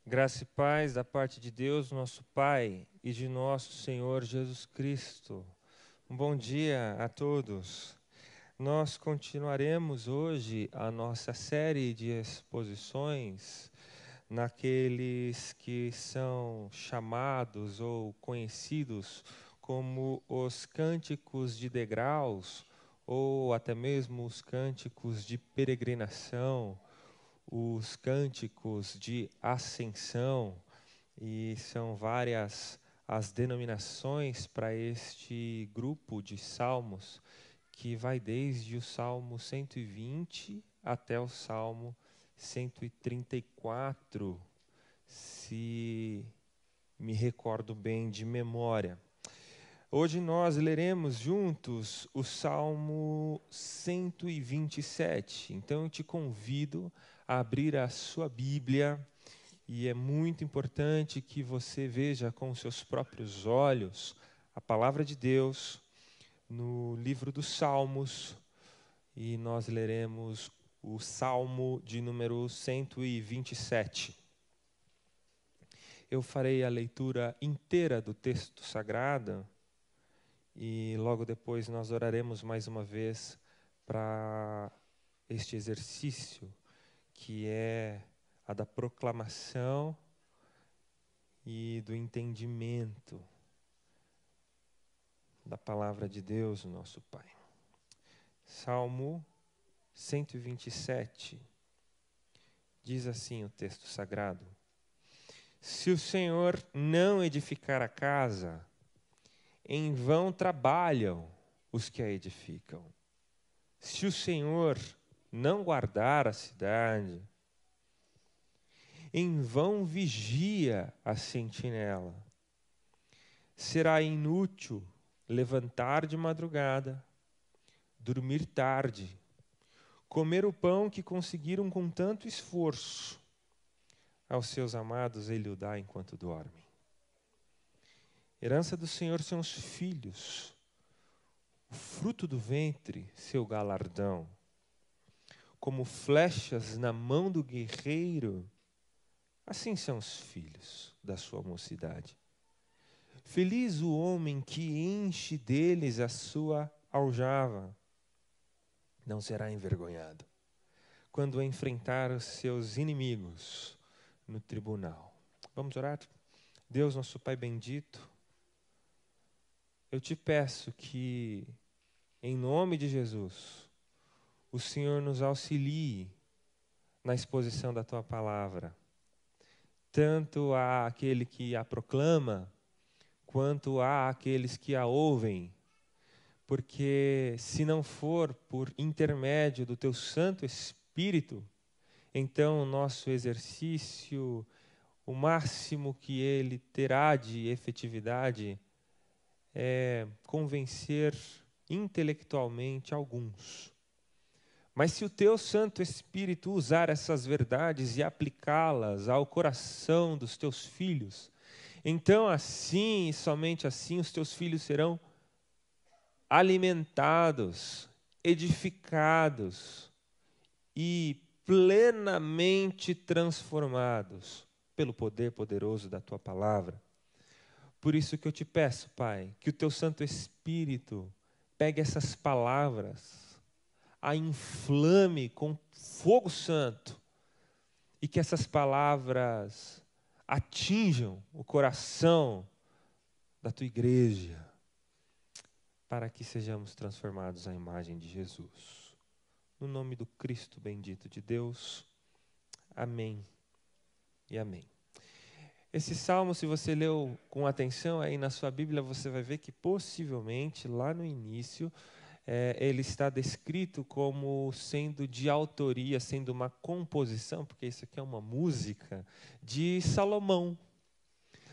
Graça e paz da parte de Deus, nosso Pai, e de nosso Senhor Jesus Cristo. Um bom dia a todos. Nós continuaremos hoje a nossa série de exposições naqueles que são chamados ou conhecidos como os cânticos de degraus, ou até mesmo os cânticos de peregrinação, os cânticos de ascensão, e são várias as denominações para este grupo de salmos, que vai desde o Salmo 120 até o Salmo 134, se me recordo bem de memória. Hoje nós leremos juntos o Salmo 127. Então eu te convido a abrir a sua Bíblia, e é muito importante que você veja com os seus próprios olhos a palavra de Deus no livro dos Salmos, e nós leremos o Salmo de número 127. Eu farei a leitura inteira do texto sagrado, e logo depois nós oraremos mais uma vez para este exercício, que é a da proclamação e do entendimento da palavra de Deus, nosso Pai. Salmo 127, diz assim o texto sagrado: Se o Senhor não edificar a casa, em vão trabalham os que a edificam. Se o Senhor não guardar a cidade, em vão vigia a sentinela. Será inútil levantar de madrugada, dormir tarde, comer o pão que conseguiram com tanto esforço. Aos seus amados ele o dá enquanto dormem. Herança do Senhor são os filhos, o fruto do ventre, seu galardão. Como flechas na mão do guerreiro, assim são os filhos da sua mocidade. Feliz o homem que enche deles a sua aljava. Não será envergonhado quando enfrentar os seus inimigos no tribunal. Vamos orar? Deus, nosso Pai bendito, eu te peço que, em nome de Jesus, o Senhor nos auxilie na exposição da Tua palavra, tanto àquele que a proclama, quanto àqueles que a ouvem, porque se não for por intermédio do Teu Santo Espírito, então o nosso exercício, o máximo que ele terá de efetividade é convencer intelectualmente alguns. Mas se o teu Santo Espírito usar essas verdades e aplicá-las ao coração dos teus filhos, então assim e somente assim os teus filhos serão alimentados, edificados e plenamente transformados pelo poder poderoso da Tua palavra. Por isso que eu te peço, Pai, que o Teu Santo Espírito pegue essas palavras, a inflame com fogo santo, e que essas palavras atinjam o coração da Tua igreja, para que sejamos transformados à imagem de Jesus. No nome do Cristo bendito de Deus, amém e amém. Esse salmo, se você leu com atenção aí na sua Bíblia, você vai ver que possivelmente lá no início ele está descrito como sendo de autoria, sendo uma composição, porque isso aqui é uma música, de Salomão.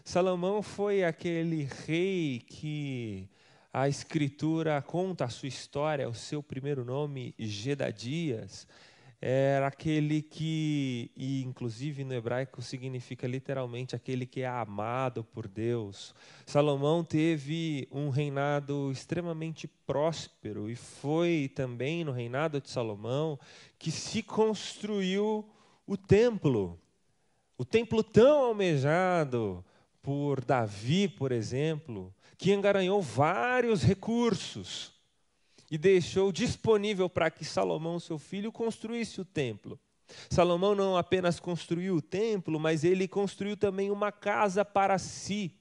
Salomão foi aquele rei que a Escritura conta a sua história, o seu primeiro nome, Jedadias, era aquele que, e inclusive no hebraico significa literalmente aquele que é amado por Deus. Salomão teve um reinado extremamente próspero, e foi também no reinado de Salomão que se construiu o templo, O templo tão almejado por Davi, por exemplo, que engaranhou vários recursos e deixou disponível para que Salomão, seu filho, construísse o templo. Salomão não apenas construiu o templo, mas ele construiu também uma casa para si.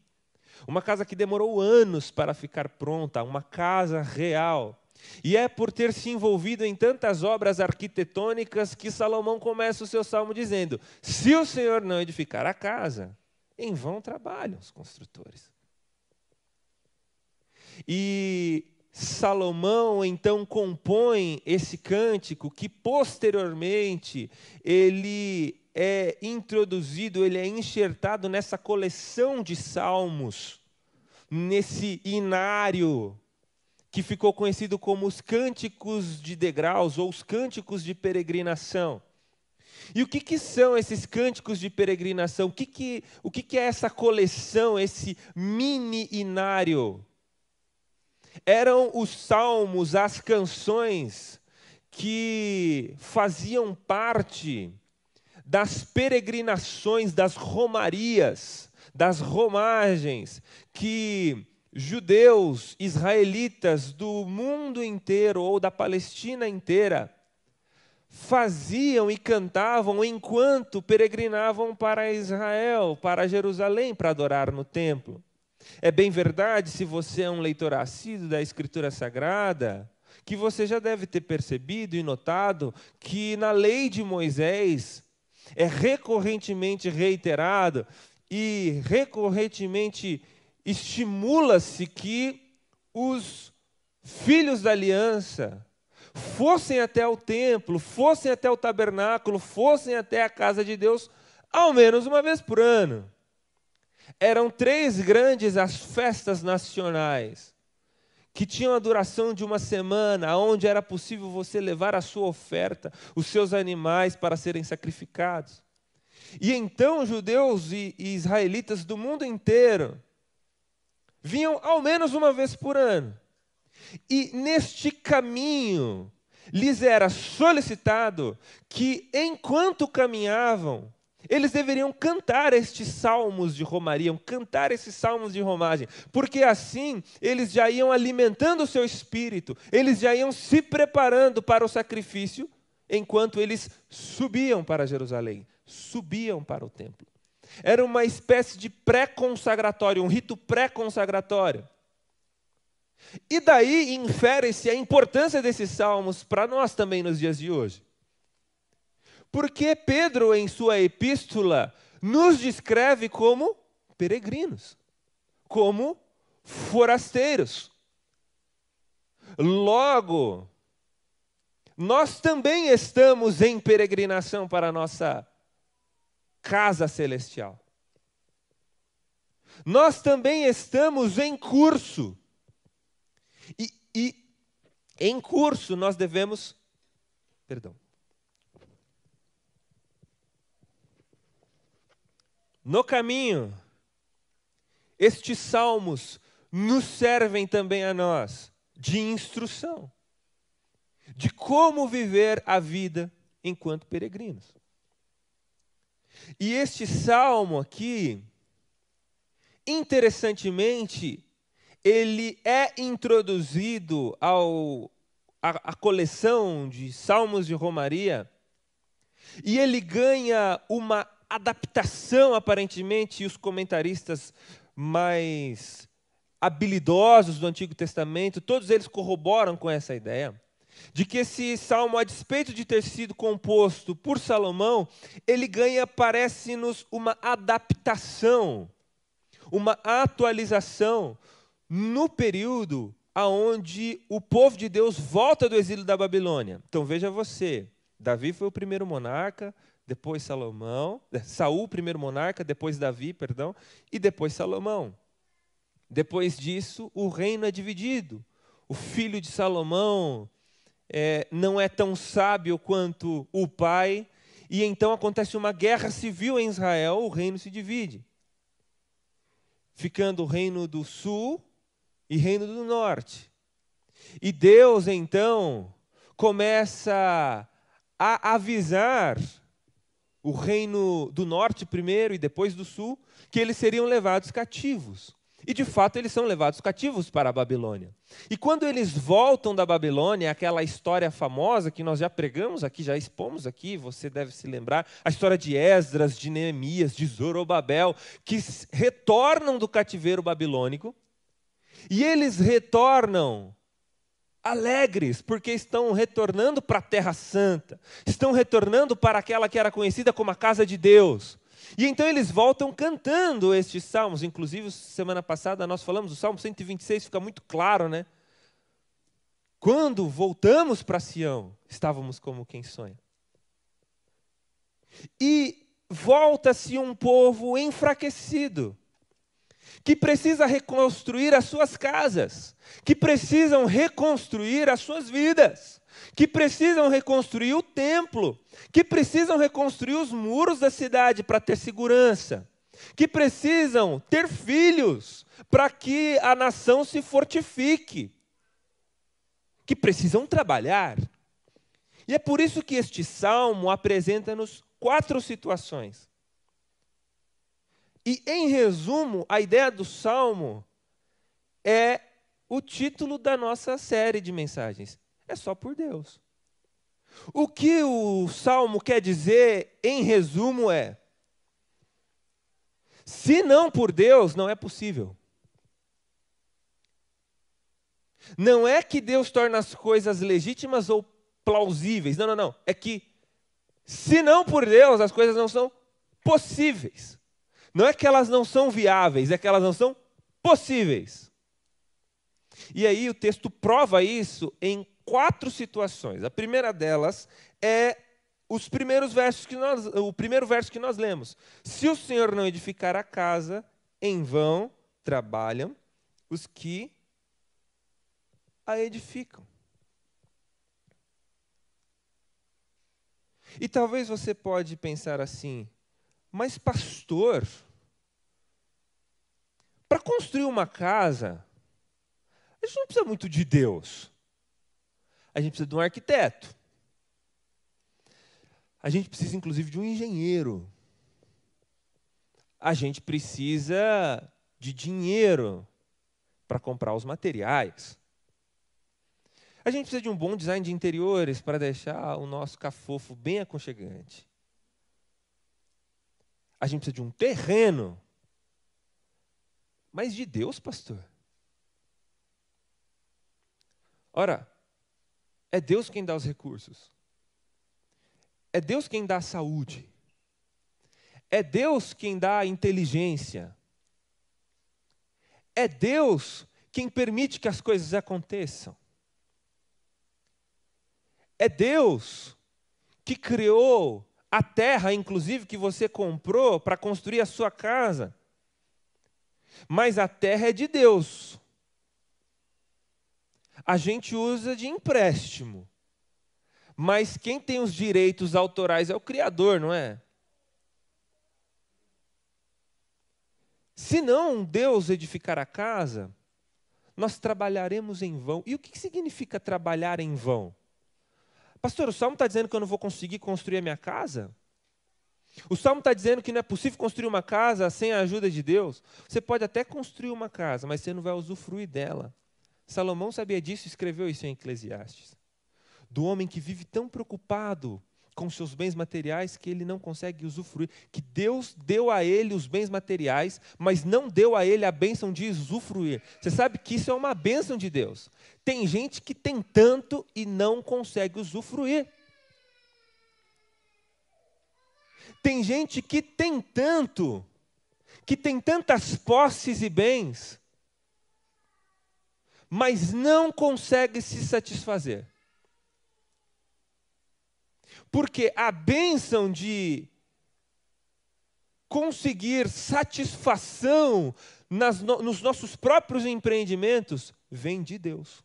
Uma casa que demorou anos para ficar pronta, uma casa real. E é por ter se envolvido em tantas obras arquitetônicas que Salomão começa o seu salmo dizendo: se o Senhor não edificar a casa, em vão trabalham os construtores. E Salomão então compõe esse cântico que posteriormente ele é introduzido, ele é enxertado nessa coleção de salmos, nesse inário que ficou conhecido como os cânticos de degraus ou os cânticos de peregrinação. E o que são esses cânticos de peregrinação? O que é essa coleção, esse mini inário? Eram os salmos, as canções que faziam parte das peregrinações, das romarias, das romagens que judeus, israelitas do mundo inteiro ou da Palestina inteira faziam e cantavam enquanto peregrinavam para Israel, para Jerusalém, para adorar no templo. É bem verdade, se você é um leitor assíduo da Escritura Sagrada, que você já deve ter percebido e notado que na lei de Moisés é recorrentemente reiterado e recorrentemente estimula-se que os filhos da aliança fossem até o templo, fossem até o tabernáculo, fossem até a casa de Deus, ao menos uma vez por ano. Eram 3 grandes as festas nacionais, que tinham a duração de uma semana, onde era possível você levar a sua oferta, os seus animais para serem sacrificados. E então judeus e israelitas do mundo inteiro vinham ao menos uma vez por ano. E neste caminho lhes era solicitado que, enquanto caminhavam, eles deveriam cantar estes salmos de romaria, cantar esses salmos de romagem, porque assim eles já iam alimentando o seu espírito, eles já iam se preparando para o sacrifício, enquanto eles subiam para Jerusalém, subiam para o templo. Era uma espécie de pré-consagratório, um rito pré-consagratório. E daí infere-se a importância desses salmos para nós também nos dias de hoje. Porque Pedro, em sua epístola, nos descreve como peregrinos, como forasteiros. Logo, nós também estamos em peregrinação para a nossa casa celestial. Nós também estamos em curso. E em curso nós devemos... No caminho, estes salmos nos servem também a nós de instrução, de como viver a vida enquanto peregrinos. E este salmo aqui, interessantemente, ele é introduzido à coleção de salmos de romaria, e ele ganha uma adaptação, aparentemente, e os comentaristas mais habilidosos do Antigo Testamento, todos eles corroboram com essa ideia, de que esse salmo, a despeito de ter sido composto por Salomão, ele ganha, parece-nos, uma adaptação, uma atualização no período aonde o povo de Deus volta do exílio da Babilônia. Então veja você, Davi foi o primeiro monarca, depois Saul, primeiro monarca, depois Davi, perdão, e depois Salomão. Depois disso, o reino é dividido. O filho de Salomão não é tão sábio quanto o pai, e então acontece uma guerra civil em Israel, o reino se divide, ficando o reino do sul e reino do norte. E Deus, então, começa a avisar o reino do norte primeiro e depois do sul, que eles seriam levados cativos. E, de fato, eles são levados cativos para a Babilônia. E quando eles voltam da Babilônia, aquela história famosa que nós já pregamos aqui, já expomos aqui, você deve se lembrar, a história de Esdras, de Neemias, de Zorobabel, que retornam do cativeiro babilônico, e eles retornam alegres, porque estão retornando para a Terra Santa, estão retornando para aquela que era conhecida como a casa de Deus. E então eles voltam cantando estes salmos. Inclusive, semana passada nós falamos do Salmo 126, fica muito claro, né? Quando voltamos para Sião, estávamos como quem sonha. E volta-se um povo enfraquecido, que precisa reconstruir as suas casas, que precisam reconstruir as suas vidas, que precisam reconstruir o templo, que precisam reconstruir os muros da cidade para ter segurança, que precisam ter filhos para que a nação se fortifique, que precisam trabalhar. E é por isso que este salmo apresenta-nos 4 situações. E, em resumo, a ideia do salmo é o título da nossa série de mensagens. É só por Deus. O que o salmo quer dizer, em resumo, é: se não por Deus, não é possível. Não é que Deus torna as coisas legítimas ou plausíveis. Não, não, não. É que, se não por Deus, as coisas não são possíveis. Não é que elas não são viáveis, é que elas não são possíveis. E aí o texto prova isso em 4 situações. A primeira delas é o primeiro verso que nós lemos. Se o Senhor não edificar a casa, em vão trabalham os que a edificam. E talvez você pode pensar assim: mas pastor, para construir uma casa, a gente não precisa muito de Deus. A gente precisa de um arquiteto. A gente precisa, inclusive, de um engenheiro. A gente precisa de dinheiro para comprar os materiais. A gente precisa de um bom design de interiores para deixar o nosso cafofo bem aconchegante. A gente precisa de um terreno. Mas de Deus, pastor? Ora, é Deus quem dá os recursos. É Deus quem dá a saúde. É Deus quem dá a inteligência. É Deus quem permite que as coisas aconteçam. É Deus que criou a terra, inclusive, que você comprou para construir a sua casa. Mas a terra é de Deus. A gente usa de empréstimo. Mas quem tem os direitos autorais é o Criador, não é? Se não Deus edificar a casa, nós trabalharemos em vão. E o que significa trabalhar em vão? Pastor, o Salmo está dizendo que eu não vou conseguir construir a minha casa? O Salmo está dizendo que não é possível construir uma casa sem a ajuda de Deus? Você pode até construir uma casa, mas você não vai usufruir dela. Salomão sabia disso e escreveu isso em Eclesiastes. Do homem que vive tão preocupado com seus bens materiais que ele não consegue usufruir, que Deus deu a ele os bens materiais, mas não deu a ele a bênção de usufruir. Você sabe que isso é uma bênção de Deus. Tem gente que tem tanto e não consegue usufruir. Tem gente que tem tanto, que tem tantas posses e bens, mas não consegue se satisfazer. Porque a bênção de conseguir satisfação nos nossos próprios empreendimentos vem de Deus.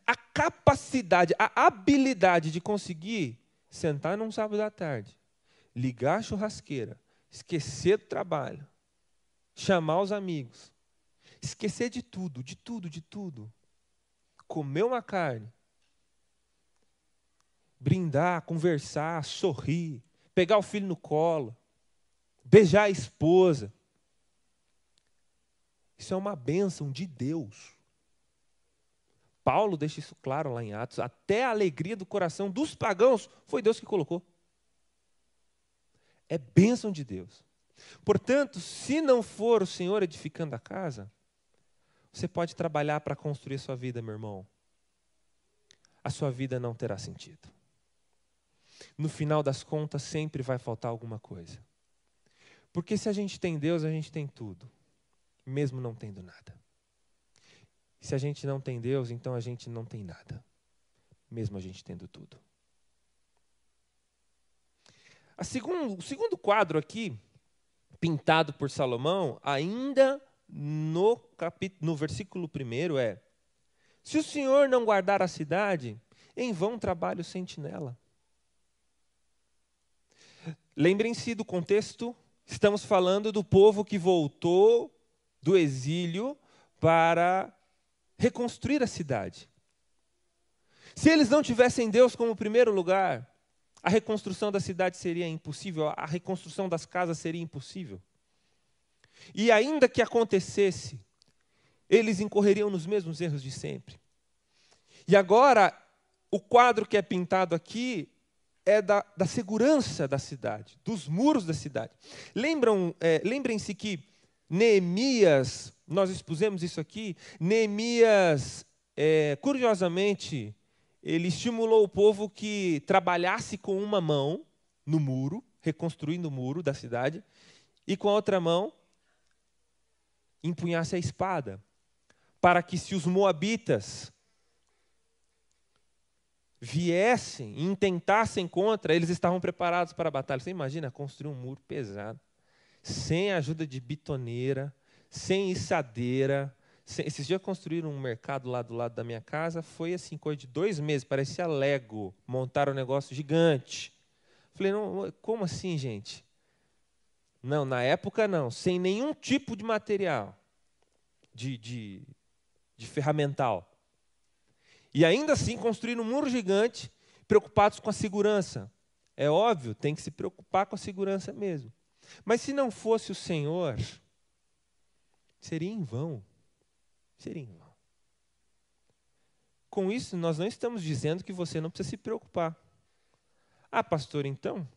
A capacidade, a habilidade de conseguir sentar num sábado à tarde, ligar a churrasqueira, esquecer do trabalho, chamar os amigos, esquecer de tudo, comer uma carne, brindar, conversar, sorrir, pegar o filho no colo, beijar a esposa. Isso é uma bênção de Deus. Paulo deixa isso claro lá em Atos. Até a alegria do coração dos pagãos foi Deus que colocou. É bênção de Deus. Portanto, se não for o Senhor edificando a casa, você pode trabalhar para construir a sua vida, meu irmão. A sua vida não terá sentido. No final das contas, sempre vai faltar alguma coisa. Porque se a gente tem Deus, a gente tem tudo, mesmo não tendo nada. Se a gente não tem Deus, então a gente não tem nada, mesmo a gente tendo tudo. O segundo quadro aqui, pintado por Salomão, ainda no versículo 1 é: se o Senhor não guardar a cidade, em vão trabalha o sentinela. Lembrem-se do contexto, estamos falando do povo que voltou do exílio para reconstruir a cidade. Se eles não tivessem Deus como primeiro lugar, a reconstrução da cidade seria impossível, a reconstrução das casas seria impossível. E ainda que acontecesse, eles incorreriam nos mesmos erros de sempre. E agora, o quadro que é pintado aqui é da segurança da cidade, dos muros da cidade. Lembrem-se que Neemias, nós expusemos isso aqui, Neemias, curiosamente, ele estimulou o povo que trabalhasse com uma mão no muro, reconstruindo o muro da cidade, e com a outra mão empunhasse a espada, para que se os moabitas viessem e intentassem contra, eles estavam preparados para a batalha. Você imagina construir um muro pesado, sem a ajuda de bitoneira, sem içadeira. Esses dias construíram um mercado lá do lado da minha casa, foi assim, coisa de 2 meses, parecia Lego, montaram um negócio gigante. Falei, não, como assim, gente? Não, na época não, sem nenhum tipo de material, de ferramental. E ainda assim construíram um muro gigante, preocupados com a segurança. É óbvio, tem que se preocupar com a segurança mesmo. Mas se não fosse o Senhor, seria em vão. Seria em vão. Com isso, nós não estamos dizendo que você não precisa se preocupar. Ah, pastor, então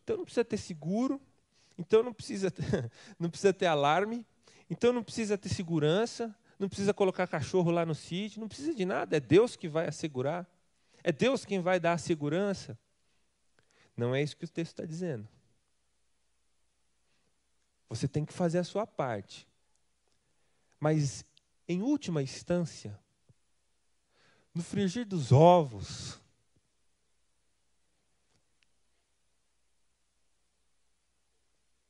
não precisa ter seguro, então não precisa ter alarme, então não precisa ter segurança, não precisa colocar cachorro lá no sítio, não precisa de nada, é Deus que vai assegurar, é Deus quem vai dar a segurança. Não é isso que o texto está dizendo. Você tem que fazer a sua parte. Mas, em última instância, no frigir dos ovos,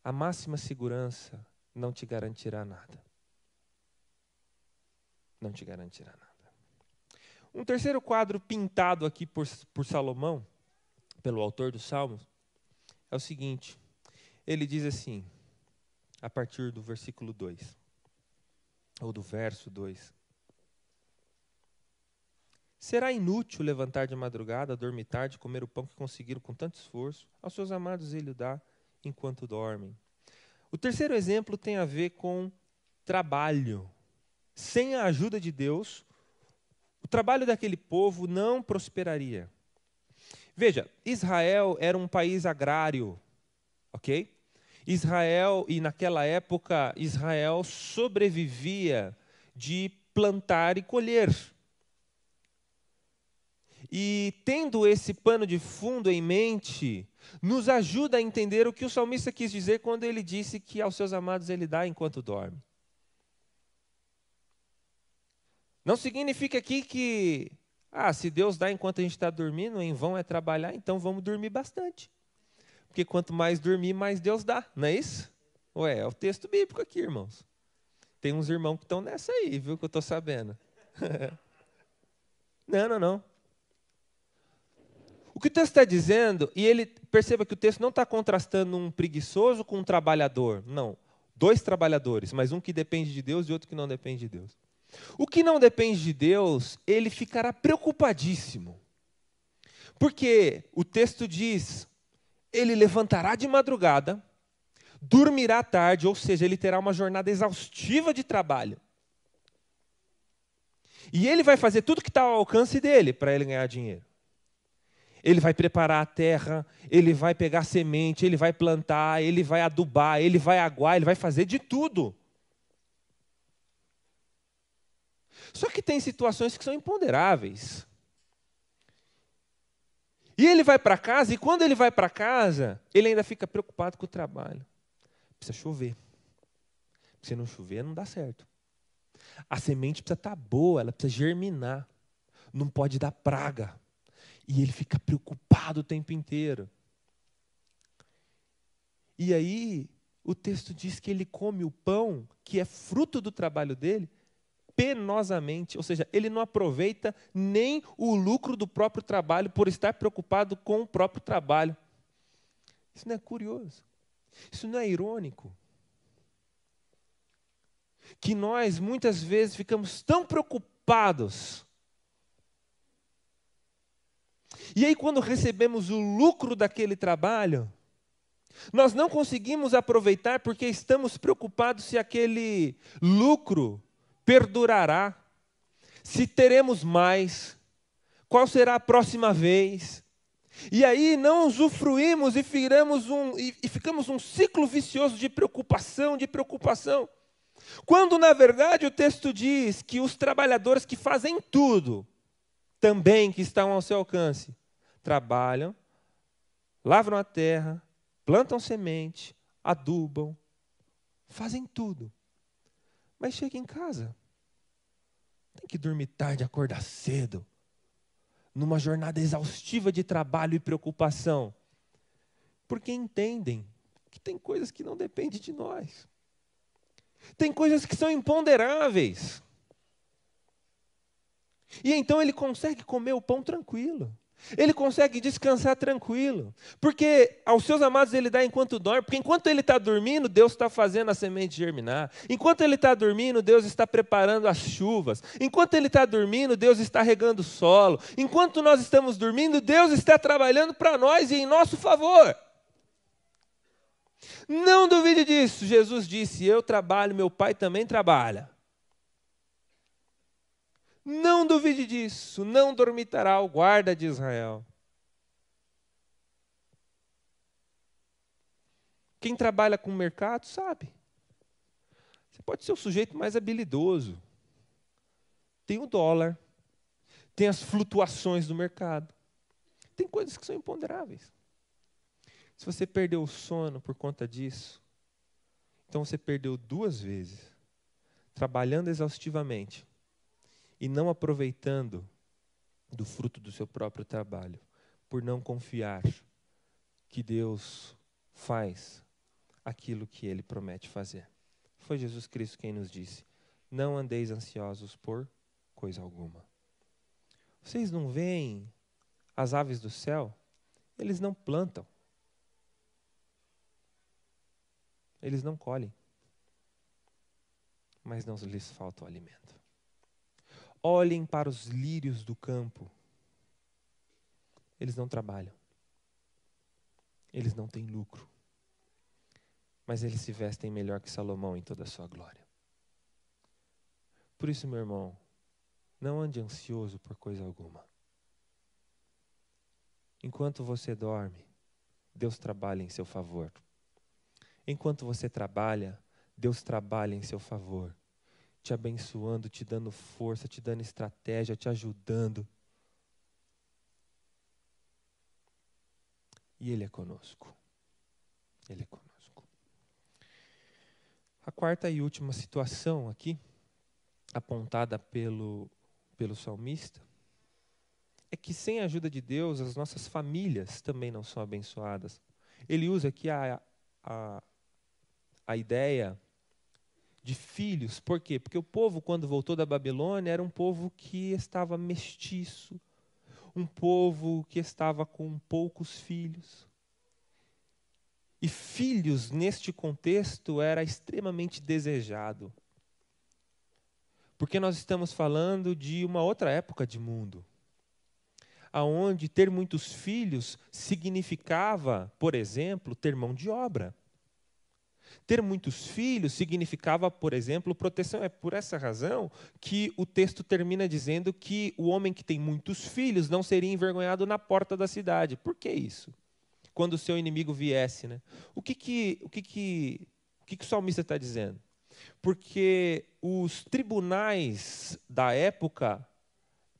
a máxima segurança não te garantirá nada. Não te garantirá nada. Um terceiro quadro pintado aqui por Salomão, pelo autor dos Salmos, é o seguinte. Ele diz assim, a partir do versículo 2, ou do verso 2. Será inútil levantar de madrugada, dormir tarde, comer o pão que conseguiram com tanto esforço. Aos seus amados ele o dá enquanto dormem. O terceiro exemplo tem a ver com trabalho. Sem a ajuda de Deus, o trabalho daquele povo não prosperaria. Veja, Israel era um país agrário, ok? Israel, e naquela época, Israel sobrevivia de plantar e colher. E tendo esse pano de fundo em mente, nos ajuda a entender o que o salmista quis dizer quando ele disse que aos seus amados ele dá enquanto dorme. Não significa aqui que, se Deus dá enquanto a gente está dormindo, em vão é trabalhar, então vamos dormir bastante. Porque quanto mais dormir, mais Deus dá, não é isso? É o texto bíblico aqui, irmãos. Tem uns irmãos que estão nessa aí, viu, que eu estou sabendo. Não. O que o texto está dizendo, e ele perceba que o texto não está contrastando um preguiçoso com um trabalhador. Não, 2 trabalhadores, mas um que depende de Deus e outro que não depende de Deus. O que não depende de Deus, ele ficará preocupadíssimo. Porque o texto diz, ele levantará de madrugada, dormirá tarde, ou seja, ele terá uma jornada exaustiva de trabalho. E ele vai fazer tudo que está ao alcance dele para ele ganhar dinheiro. Ele vai preparar a terra, ele vai pegar semente, ele vai plantar, ele vai adubar, ele vai aguar, ele vai fazer de tudo. Só que tem situações que são imponderáveis. E ele vai para casa, e quando ele vai para casa, ele ainda fica preocupado com o trabalho. Precisa chover. Se não chover, não dá certo. A semente precisa estar boa, ela precisa germinar. Não pode dar praga. E ele fica preocupado o tempo inteiro. E aí, o texto diz que ele come o pão, que é fruto do trabalho dele, penosamente, ou seja, ele não aproveita nem o lucro do próprio trabalho por estar preocupado com o próprio trabalho. Isso não é curioso? Isso não é irônico? Que nós, muitas vezes, ficamos tão preocupados. E aí, quando recebemos o lucro daquele trabalho, nós não conseguimos aproveitar porque estamos preocupados se aquele lucro perdurará, se teremos mais, qual será a próxima vez. E aí não usufruímos e ficamos um ciclo vicioso de preocupação. Quando, na verdade, o texto diz que os trabalhadores que fazem tudo, também que estão ao seu alcance, trabalham, lavram a terra, plantam semente, adubam, fazem tudo. Mas chega em casa, tem que dormir tarde, acordar cedo, numa jornada exaustiva de trabalho e preocupação, porque entendem que tem coisas que não dependem de nós. Tem coisas que são imponderáveis. E então ele consegue comer o pão tranquilo. Ele consegue descansar tranquilo. Porque aos seus amados ele dá enquanto dorme. Porque enquanto ele está dormindo, Deus está fazendo a semente germinar. Enquanto ele está dormindo, Deus está preparando as chuvas. Enquanto ele está dormindo, Deus está regando o solo. Enquanto nós estamos dormindo, Deus está trabalhando para nós e em nosso favor. Não duvide disso. Jesus disse, eu trabalho, meu Pai também trabalha. Não duvide disso, não dormitará o guarda de Israel. Quem trabalha com o mercado sabe. Você pode ser o sujeito mais habilidoso. Tem o dólar, tem as flutuações do mercado. Tem coisas que são imponderáveis. Se você perdeu o sono por conta disso, então você perdeu 2 vezes, trabalhando exaustivamente e não aproveitando do fruto do seu próprio trabalho, por não confiar que Deus faz aquilo que Ele promete fazer. Foi Jesus Cristo quem nos disse, não andeis ansiosos por coisa alguma. Vocês não veem as aves do céu? Eles não plantam. Eles não colhem. Mas não lhes falta o alimento. Olhem para os lírios do campo. Eles não trabalham. Eles não têm lucro. Mas eles se vestem melhor que Salomão em toda a sua glória. Por isso, meu irmão, não ande ansioso por coisa alguma. Enquanto você dorme, Deus trabalha em seu favor. Enquanto você trabalha, Deus trabalha em seu favor, te abençoando, te dando força, te dando estratégia, te ajudando. E Ele é conosco. Ele é conosco. A quarta e última situação aqui, apontada pelo salmista, é que sem a ajuda de Deus, as nossas famílias também não são abençoadas. Ele usa aqui a ideia de filhos. Por quê? Porque o povo, quando voltou da Babilônia, era um povo que estava mestiço, um povo que estava com poucos filhos. E filhos, neste contexto, era extremamente desejado. Porque nós estamos falando de uma outra época de mundo. onde ter muitos filhos significava, por exemplo, ter mão de obra. Ter muitos filhos significava, por exemplo, proteção. É por essa razão que o texto termina dizendo que o homem que tem muitos filhos não seria envergonhado na porta da cidade. Por que isso? Quando o seu inimigo viesse, né? O que o salmista está dizendo? Porque os tribunais da época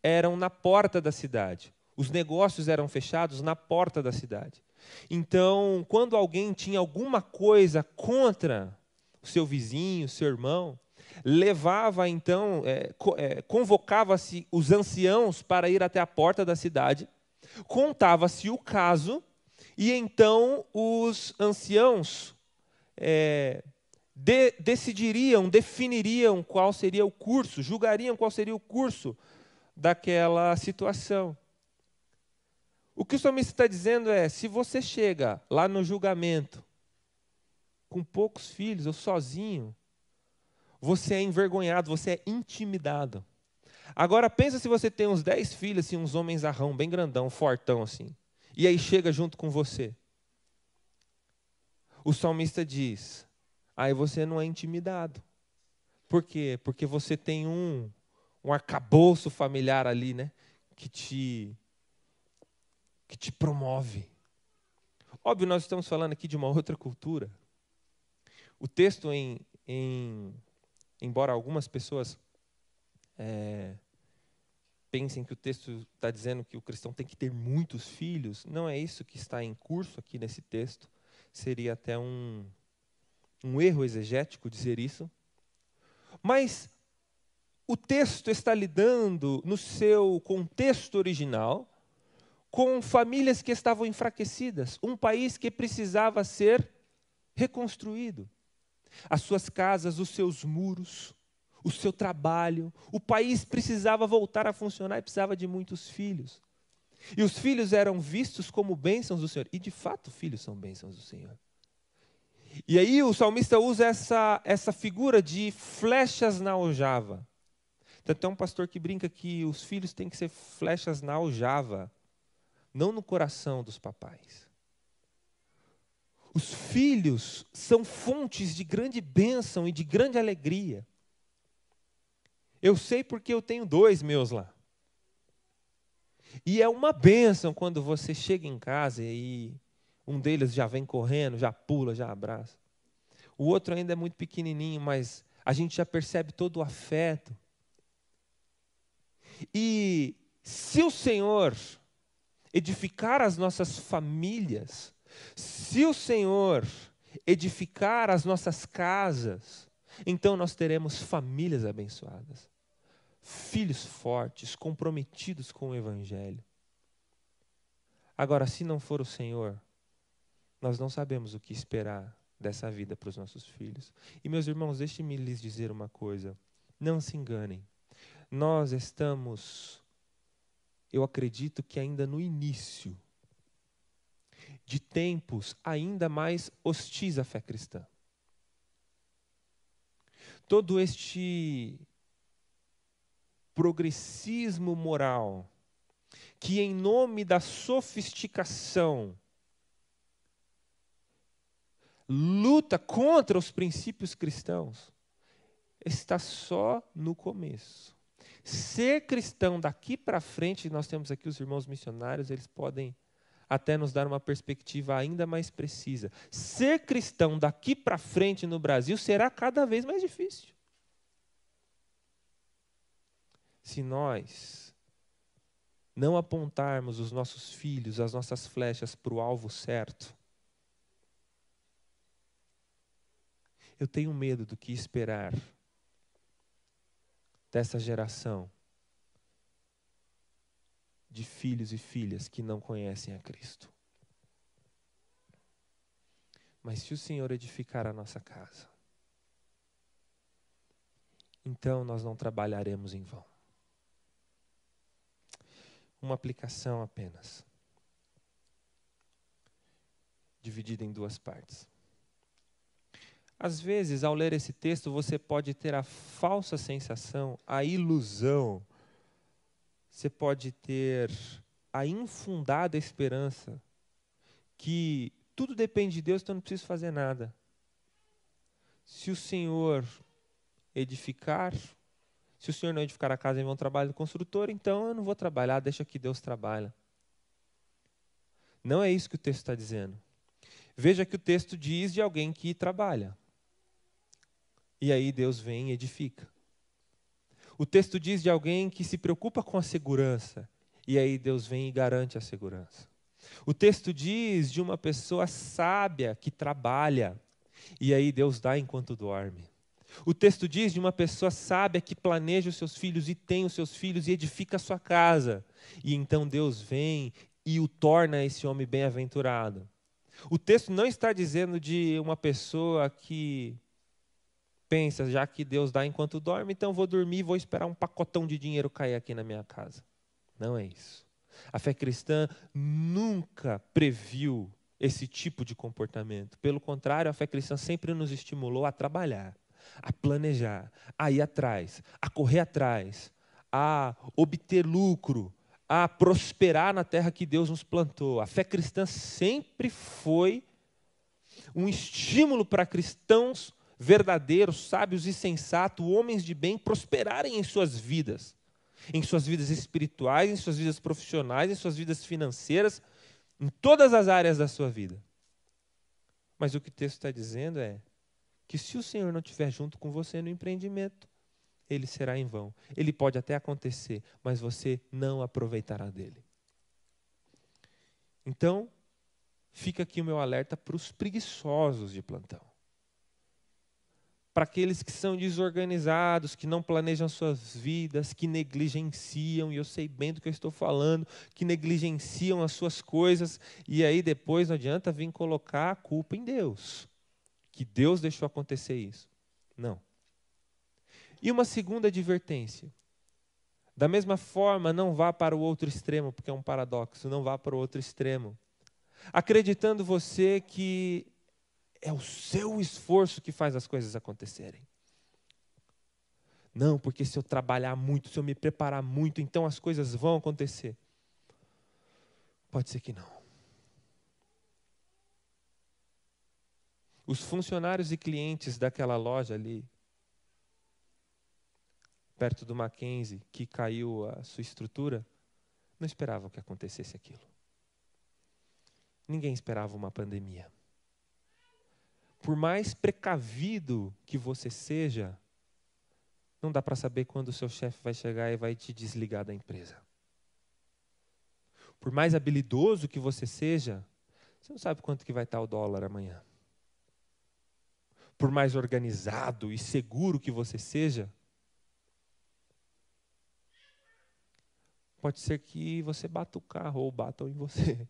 eram na porta da cidade. Os negócios eram fechados na porta da cidade. Então, quando alguém tinha alguma coisa contra o seu vizinho, seu irmão, levava então, convocava-se os anciãos para ir até a porta da cidade, contava-se o caso, e então os anciãos definiriam qual seria o curso, julgariam qual seria o curso daquela situação. O que o salmista está dizendo é, se você chega lá no julgamento com poucos filhos ou sozinho, você é envergonhado, você é intimidado. Agora pensa se você tem uns 10 filhos, assim, uns homens arrão, bem grandão, fortão assim, e aí chega junto com você. O salmista diz, aí você não é intimidado. Por quê? Porque você tem um arcabouço familiar ali, né, que te promove. Óbvio, nós estamos falando aqui de uma outra cultura. O texto, embora algumas pessoas pensem que o texto está dizendo que o cristão tem que ter muitos filhos, não é isso que está em curso aqui nesse texto. Seria até um erro exegético dizer isso. Mas o texto está lidando, no seu contexto original, com famílias que estavam enfraquecidas, um país que precisava ser reconstruído. As suas casas, os seus muros, o seu trabalho, o país precisava voltar a funcionar e precisava de muitos filhos. E os filhos eram vistos como bênçãos do Senhor. E de fato, filhos são bênçãos do Senhor. E aí o salmista usa essa figura de flechas na aljava. Então tem um pastor que brinca que os filhos têm que ser flechas na aljava, não no coração dos papais. Os filhos são fontes de grande bênção e de grande alegria. Eu sei porque eu tenho 2 meus lá. E é uma bênção quando você chega em casa e um deles já vem correndo, já pula, já abraça. O outro ainda é muito pequenininho, mas a gente já percebe todo o afeto. E se o Senhor edificar as nossas famílias, se o Senhor edificar as nossas casas, então nós teremos famílias abençoadas, filhos fortes, comprometidos com o Evangelho. Agora, se não for o Senhor, nós não sabemos o que esperar dessa vida para os nossos filhos. E, meus irmãos, deixe-me lhes dizer uma coisa, não se enganem. Nós estamos, eu acredito que ainda no início de tempos ainda mais hostis à fé cristã. Todo este progressismo moral, que em nome da sofisticação luta contra os princípios cristãos, está só no começo. Ser cristão daqui para frente, nós temos aqui os irmãos missionários, eles podem até nos dar uma perspectiva ainda mais precisa. Ser cristão daqui para frente no Brasil será cada vez mais difícil. Se nós não apontarmos os nossos filhos, as nossas flechas para o alvo certo, eu tenho medo do que esperar dessa geração de filhos e filhas que não conhecem a Cristo. Mas se o Senhor edificar a nossa casa, então nós não trabalharemos em vão. Uma aplicação apenas, dividida em 2 partes. Às vezes, ao ler esse texto, você pode ter a falsa sensação, a ilusão, você pode ter a infundada esperança que tudo depende de Deus, então eu não preciso fazer nada. Se o Senhor edificar, se o Senhor não edificar a casa em vão trabalho do construtor, então eu não vou trabalhar, deixa que Deus trabalha. Não é isso que o texto está dizendo. Veja que o texto diz de alguém que trabalha. E aí Deus vem e edifica. O texto diz de alguém que se preocupa com a segurança. E aí Deus vem e garante a segurança. O texto diz de uma pessoa sábia que trabalha. E aí Deus dá enquanto dorme. O texto diz de uma pessoa sábia que planeja os seus filhos e tem os seus filhos e edifica a sua casa. E então Deus vem e o torna esse homem bem-aventurado. O texto não está dizendo de uma pessoa que pensa, já que Deus dá enquanto dorme, então vou dormir e vou esperar um pacotão de dinheiro cair aqui na minha casa. Não é isso. A fé cristã nunca previu esse tipo de comportamento. Pelo contrário, a fé cristã sempre nos estimulou a trabalhar, a planejar, a ir atrás, a correr atrás, a obter lucro, a prosperar na terra que Deus nos plantou. A fé cristã sempre foi um estímulo para cristãos verdadeiros, sábios e sensatos, homens de bem, prosperarem em suas vidas espirituais, em suas vidas profissionais, em suas vidas financeiras, em todas as áreas da sua vida. Mas o que o texto está dizendo é que se o Senhor não estiver junto com você no empreendimento, ele será em vão. Ele pode até acontecer, mas você não aproveitará dele. Então, fica aqui o meu alerta para os preguiçosos de plantão. Para aqueles que são desorganizados, que não planejam suas vidas, que negligenciam, e eu sei bem do que eu estou falando, que negligenciam as suas coisas, e aí depois não adianta vir colocar a culpa em Deus, que Deus deixou acontecer isso. Não. E uma segunda advertência. Da mesma forma, não vá para o outro extremo, porque é um paradoxo, não vá para o outro extremo. Acreditando você que é o seu esforço que faz as coisas acontecerem. Não, porque se eu trabalhar muito, se eu me preparar muito, então as coisas vão acontecer. Pode ser que não. Os funcionários e clientes daquela loja ali, perto do Mackenzie, que caiu a sua estrutura, não esperavam que acontecesse aquilo. Ninguém esperava uma pandemia. Por mais precavido que você seja, não dá para saber quando o seu chefe vai chegar e vai te desligar da empresa. Por mais habilidoso que você seja, você não sabe quanto que vai estar o dólar amanhã. Por mais organizado e seguro que você seja, pode ser que você bata o carro ou batam em você.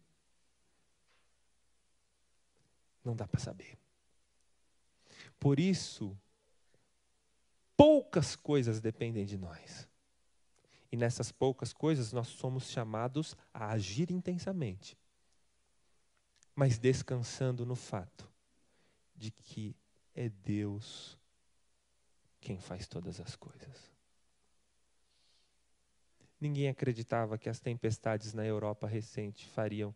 Não dá para saber. Por isso, poucas coisas dependem de nós. E nessas poucas coisas nós somos chamados a agir intensamente, mas descansando no fato de que é Deus quem faz todas as coisas. Ninguém acreditava que as tempestades na Europa recente fariam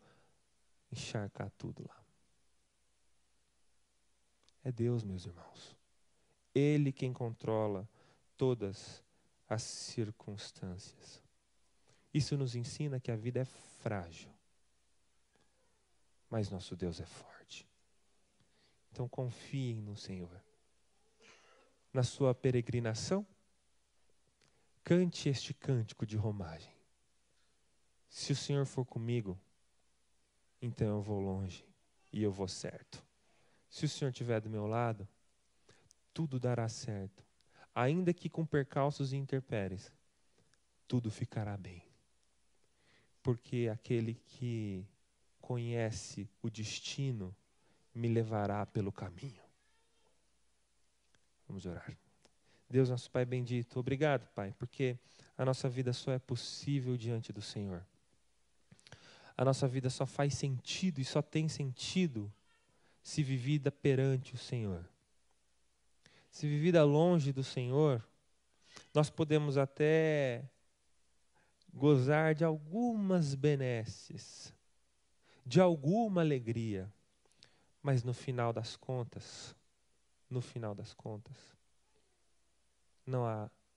encharcar tudo lá. É Deus, meus irmãos. Ele quem controla todas as circunstâncias. Isso nos ensina que a vida é frágil, mas nosso Deus é forte. Então confiem no Senhor. Na sua peregrinação, cante este cântico de romagem. Se o Senhor for comigo, então eu vou longe e eu vou certo. Se o Senhor estiver do meu lado, tudo dará certo. Ainda que com percalços e intempéries, tudo ficará bem. Porque aquele que conhece o destino me levará pelo caminho. Vamos orar. Deus, nosso Pai bendito, obrigado, Pai, porque a nossa vida só é possível diante do Senhor. A nossa vida só faz sentido e só tem sentido se vivida perante o Senhor. Se vivida longe do Senhor, nós podemos até gozar de algumas benesses, de alguma alegria, mas no final das contas,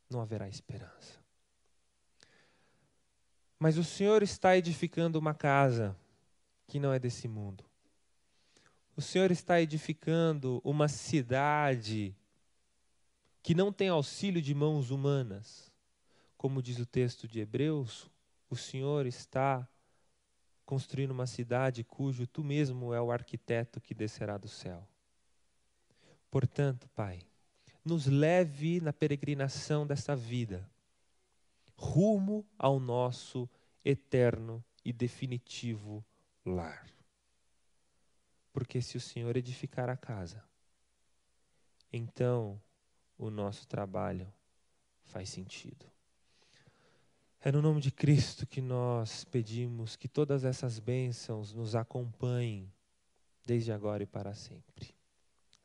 não haverá esperança. Mas o Senhor está edificando uma casa que não é desse mundo. O Senhor está edificando uma cidade que não tem auxílio de mãos humanas. Como diz o texto de Hebreus, o Senhor está construindo uma cidade cujo tu mesmo é o arquiteto que descerá do céu. Portanto, Pai, nos leve na peregrinação dessa vida, rumo ao nosso eterno e definitivo lar. Porque se o Senhor edificar a casa, então o nosso trabalho faz sentido. É no nome de Cristo que nós pedimos que todas essas bênçãos nos acompanhem desde agora e para sempre.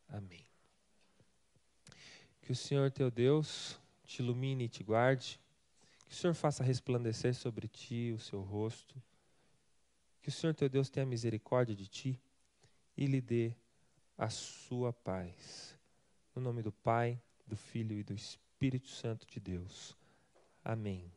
Amém. Que o Senhor teu Deus te ilumine e te guarde, que o Senhor faça resplandecer sobre ti o seu rosto, que o Senhor teu Deus tenha misericórdia de ti e lhe dê a sua paz. No nome do Pai, do Filho e do Espírito Santo de Deus. Amém.